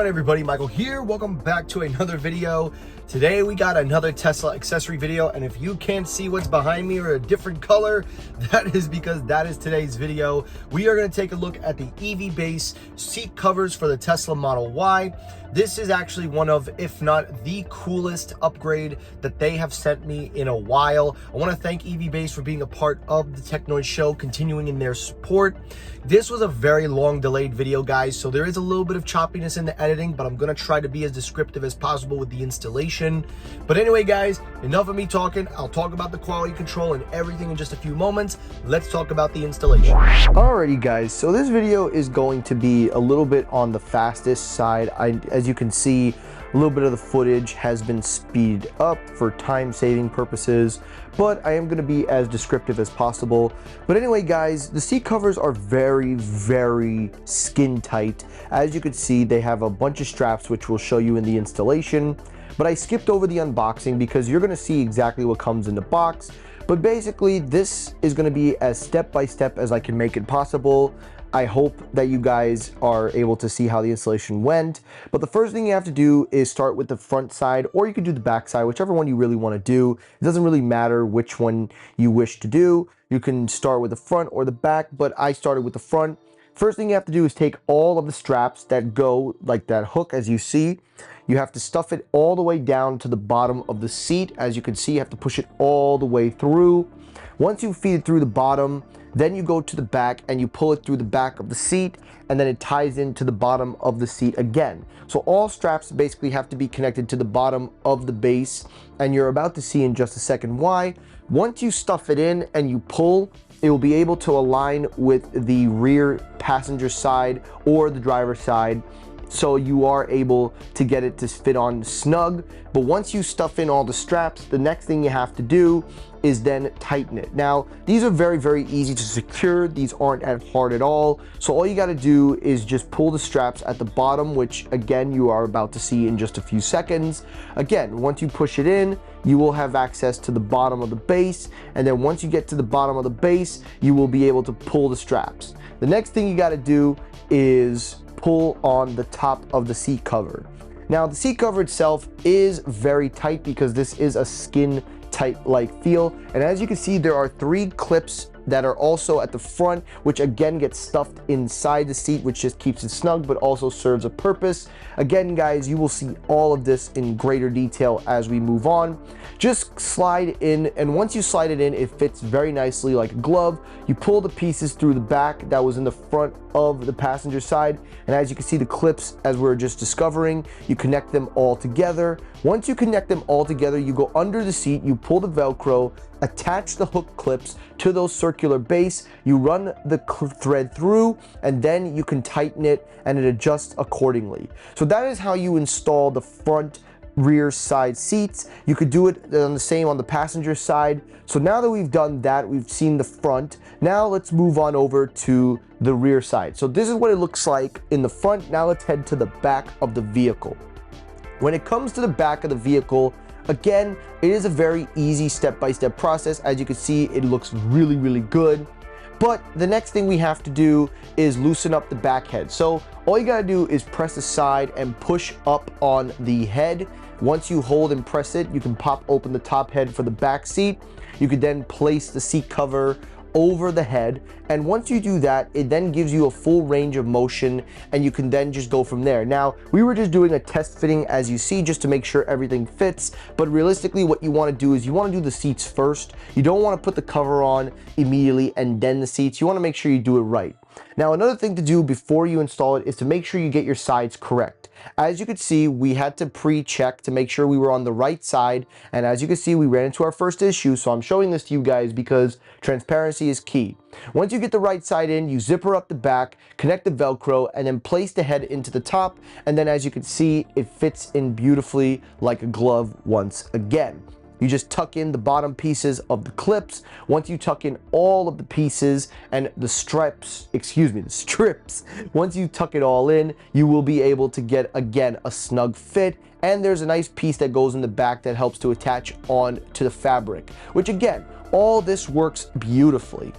on, everybody? Michael here. Welcome back to another video. Today we got another Tesla accessory video, and if you can't see what's behind me or a different color, that is because that is today's video. We are going to take a look at the EVBASE seat covers for the Tesla Model Y. This is actually one of, if not the coolest upgrade that they have sent me in a while. I want to thank EVBASE for being a part of the Technoid show, continuing in their support. This was a very long delayed video, guys, so there is a little bit of choppiness in the editing, but I'm going to try to be as descriptive as possible with the installation. But anyway, guys, enough of me talking. I'll talk about the quality control and everything in just a few moments. Let's talk about the installation. Alrighty, guys, so this video is going to be a little bit on the fastest side. As you can see, a little bit of the footage has been speeded up for time-saving purposes, but I am going to be as descriptive as possible. But anyway, guys, the seat covers are very, very skin tight. As you can see, they have a bunch of straps, which we'll show you in the installation. But I skipped over the unboxing because you're going to see exactly what comes in the box. But basically, this is going to be as step-by-step as I can make it possible. I hope that you guys are able to see how the installation went. But the first thing you have to do is start with the front side, or you can do the back side, whichever one you really want to do. It doesn't really matter which one you wish to do. You can start with the front or the back, but I started with the front. First thing you have to do is take all of the straps that go like that hook, as you see. You have to stuff it all the way down to the bottom of the seat. As you can see, you have to push it all the way through. Once you feed it through the bottom, then you go to the back and you pull it through the back of the seat, and then it ties into the bottom of the seat again. So all straps basically have to be connected to the bottom of the base, and you're about to see in just a second why. Once you stuff it in and you pull, it will be able to align with the rear passenger side or the driver's side, so you are able to get it to fit on snug. But once you stuff in all the straps, the next thing you have to do is then tighten it. Now, these are very, very easy to secure. These aren't hard at all. So all you got to do is just pull the straps at the bottom, which again, you are about to see in just a few seconds. Again, once you push it in, you will have access to the bottom of the base. And then once you get to the bottom of the base, you will be able to pull the straps. The next thing you got to do is pull on the top of the seat cover. Now, the seat cover itself is very tight because this is a skin tight like feel, and as you can see, there are 3 clips that are also at the front, which again get stuffed inside the seat, which just keeps it snug but also serves a purpose. Again, guys, you will see all of this in greater detail as we move on. Just slide in, and once you slide it in, it fits very nicely like a glove. You pull the pieces through the back that was in the front of the passenger side, and as you can see, the clips, as we were just discovering, you connect them all together. Once you connect them all together, you go under the seat, you pull the Velcro, attach the hook clips to those circular base, you run the thread through, and then you can tighten it and it adjusts accordingly. So that is how you install the front rear side seats. You could do it on the same on the passenger side. So now that we've done that, we've seen the front, now let's move on over to the rear side. So this is what it looks like in the front. Now let's head to the back of the vehicle. When it comes to the back of the vehicle, again, it is a very easy step-by-step process. As you can see, it looks really, really good. But the next thing we have to do is loosen up the back head. So all you gotta do is press aside and push up on the head. Once you hold and press it, you can pop open the top head for the back seat. You could then place the seat cover over the head, and once you do that, it then gives you a full range of motion, and you can then just go from there. Now, we were just doing a test fitting, as you see, just to make sure everything fits, but realistically what you want to do is you want to do the seats first. You don't want to put the cover on immediately and then the seats. You want to make sure you do it right. Now, another thing to do before you install it is to make sure you get your sides correct. As you can see, we had to pre-check to make sure we were on the right side, and as you can see, we ran into our first issue, so I'm showing this to you guys because transparency is key. Once you get the right side in, you zipper up the back, connect the Velcro, and then place the head into the top, and then as you can see, it fits in beautifully like a glove once again. You just tuck in the bottom pieces of the clips. Once you tuck in all of the pieces and the strips, once you tuck it all in, you will be able to get, again, a snug fit. And there's a nice piece that goes in the back that helps to attach on to the fabric, which again, all this works beautifully.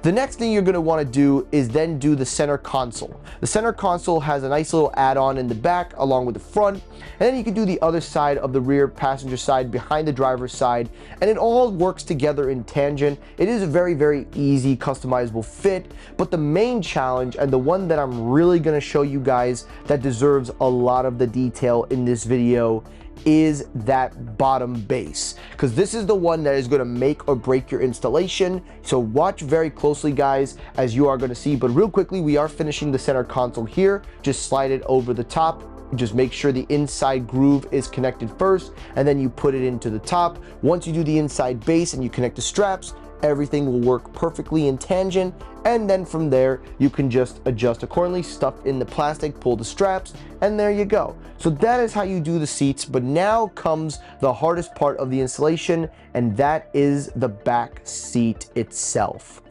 The next thing you're going to want to do is then do the center console. The center console has a nice little add-on in the back along with the front, and then you can do the other side of the rear passenger side behind the driver's side, and it all works together in tangent. It is a very, very easy customizable fit, but the main challenge, and the one that I'm really going to show you guys that deserves a lot of the detail in this video, is that bottom base, because this is the one that is going to make or break your installation. So watch very closely, guys, as you are going to see. But real quickly, we are finishing the center console here. Just slide it over the top. Just make sure the inside groove is connected first, and then you put it into the top. Once you do the inside base and you connect the straps, everything will work perfectly in tangent, and then from there you can just adjust accordingly, stuff in the plastic, pull the straps, and there you go. So that is how you do the seats. But now comes the hardest part of the installation, and that is the back seat itself.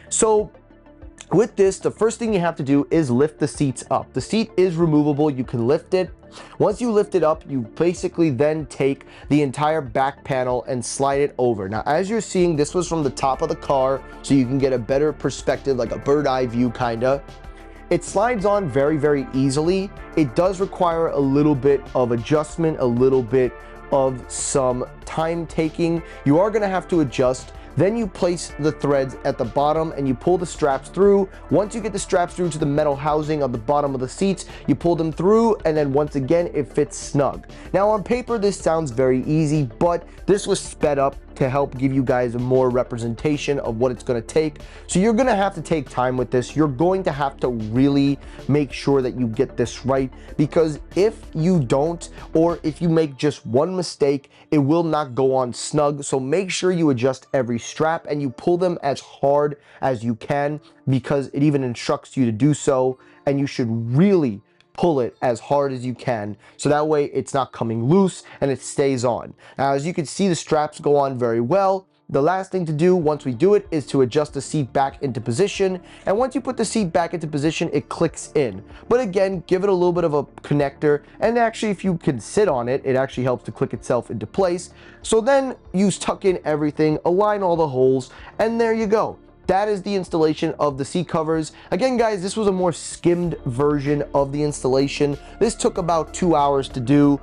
So with this, the first thing you have to do is lift the seats up. The seat is removable, you can lift it. Once you lift it up, you basically then take the entire back panel and slide it over. Now, as you're seeing, this was from the top of the car, so you can get a better perspective, like a bird eye view kinda. It slides on very, very easily. It does require a little bit of adjustment, a little bit of some time taking. You are gonna have to adjust. Then you place the threads at the bottom and you pull the straps through. Once you get the straps through to the metal housing of the bottom of the seats, you pull them through, and then once again, it fits snug. Now on paper, this sounds very easy, but this was sped up to help give you guys a more representation of what it's going to take. So you're going to have to take time with this. You're going to have to really make sure that you get this right, because if you don't, or if you make just one mistake, it will not go on snug. So make sure you adjust every strap and you pull them as hard as you can, because it even instructs you to do so, and you should really pull it as hard as you can, so that way it's not coming loose and it stays on. Now, as you can see, the straps go on very well. The last thing to do once we do it is to adjust the seat back into position, and once you put the seat back into position, it clicks in. But again, give it a little bit of a connector, and actually if you can sit on it, it actually helps to click itself into place. So then you tuck in everything, align all the holes, and there you go. That is the installation of the seat covers. Again, guys, this was a more skimmed version of the installation. This took about 2 hours to do.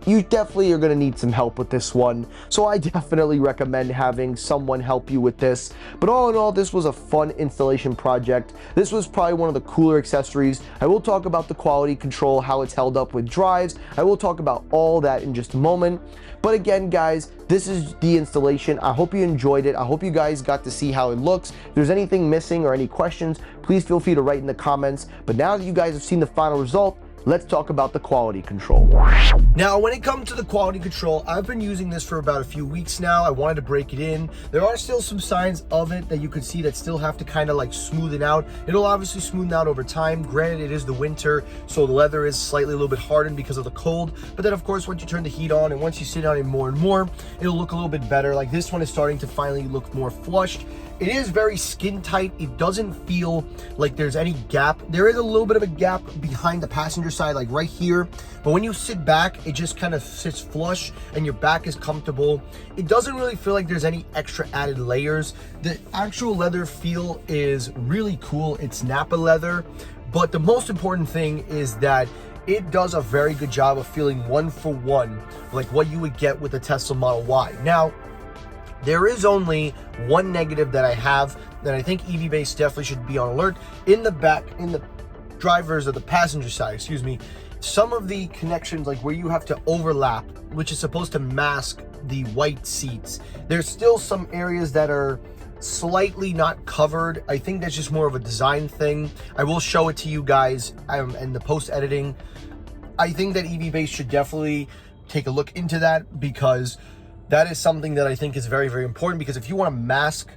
You definitely are going to need some help with this one, so I definitely recommend having someone help you with this. But all in all, this was a fun installation project. This was probably one of the cooler accessories. I will talk about the quality control, how it's held up with drives. I will talk about all that in just a moment. But again, guys, this is the installation. I hope you enjoyed it. I hope you guys got to see how it looks. If there's anything missing or any questions, please feel free to write in the comments. But now that you guys have seen the final result, let's talk about the quality control. Now, when it comes to the quality control, I've been using this for about a few weeks now. I wanted to break it in. There are still some signs of it that you could see that still have to kind of like smoothen out. It'll obviously smoothen out over time. Granted, it is the winter, so the leather is slightly a little bit hardened because of the cold. But then, of course, once you turn the heat on and once you sit on it more and more, it'll look a little bit better. Like this one is starting to finally look more flushed. It is very skin tight. It doesn't feel like there's any gap. There is a little bit of a gap behind the passenger side, like right here. But when you sit back, it just kind of sits flush and your back is comfortable. It doesn't really feel like there's any extra added layers. The actual leather feel is really cool. It's Napa leather. But the most important thing is that it does a very good job of feeling one for one, like what you would get with the Tesla Model Y. Now, there is only one negative that I have that I think EVBASE definitely should be on alert. In the back, in the driver's or the passenger side, excuse me, some of the connections, like where you have to overlap, which is supposed to mask the white seats, there's still some areas that are slightly not covered. I think that's just more of a design thing. I will show it to you guys in the post editing. I think that EVBASE should definitely take a look into that, because that is something that I think is very, very important, because if you want to mask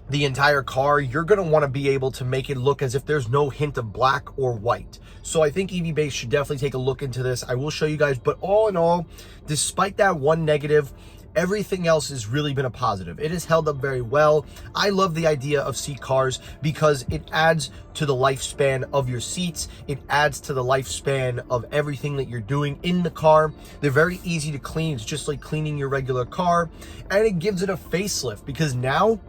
the entire car, you're going to want to be able to make it look as if there's no hint of black or white. So I think EVBASE should definitely take a look into this. I will show you guys, but all in all, despite that one negative, everything else has really been a positive. It has held up very well. I love the idea of seat cars because it adds to the lifespan of your seats. It adds to the lifespan of everything that you're doing in the car. They're very easy to clean. It's just like cleaning your regular car. And it gives it a facelift, because now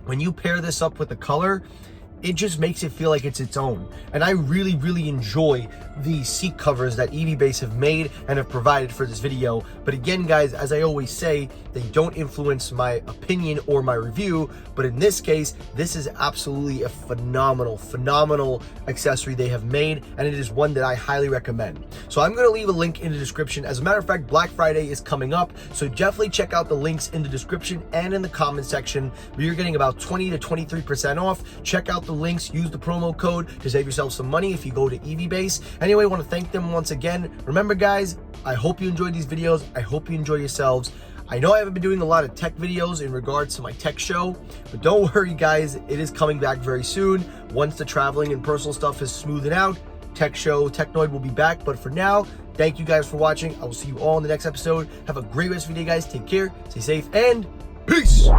when you pair this up with the color, it just makes it feel like it's its own. And I really, really enjoy the seat covers that EVBASE have made and have provided for this video. But again, guys, as I always say, they don't influence my opinion or my review. But in this case, this is absolutely a phenomenal accessory they have made. And it is one that I highly recommend. So I'm gonna leave a link in the description. As a matter of fact, Black Friday is coming up. So definitely check out the links in the description and in the comment section, where you're getting about 20 to 23% off. Check out the links, use the promo code to save yourself some money if you go to EVBASE. Anyway, I want to thank them once again. Remember, guys, I hope you enjoyed these videos. I hope you enjoy yourselves. I know I haven't been doing a lot of tech videos in regards to my tech show, but don't worry, guys, it is coming back very soon. Once the traveling and personal stuff is smoothed out, tech show, Technoid will be back. But for now, thank you guys for watching. I will see you all in the next episode. Have a great rest of your day, guys. Take care, stay safe, and peace.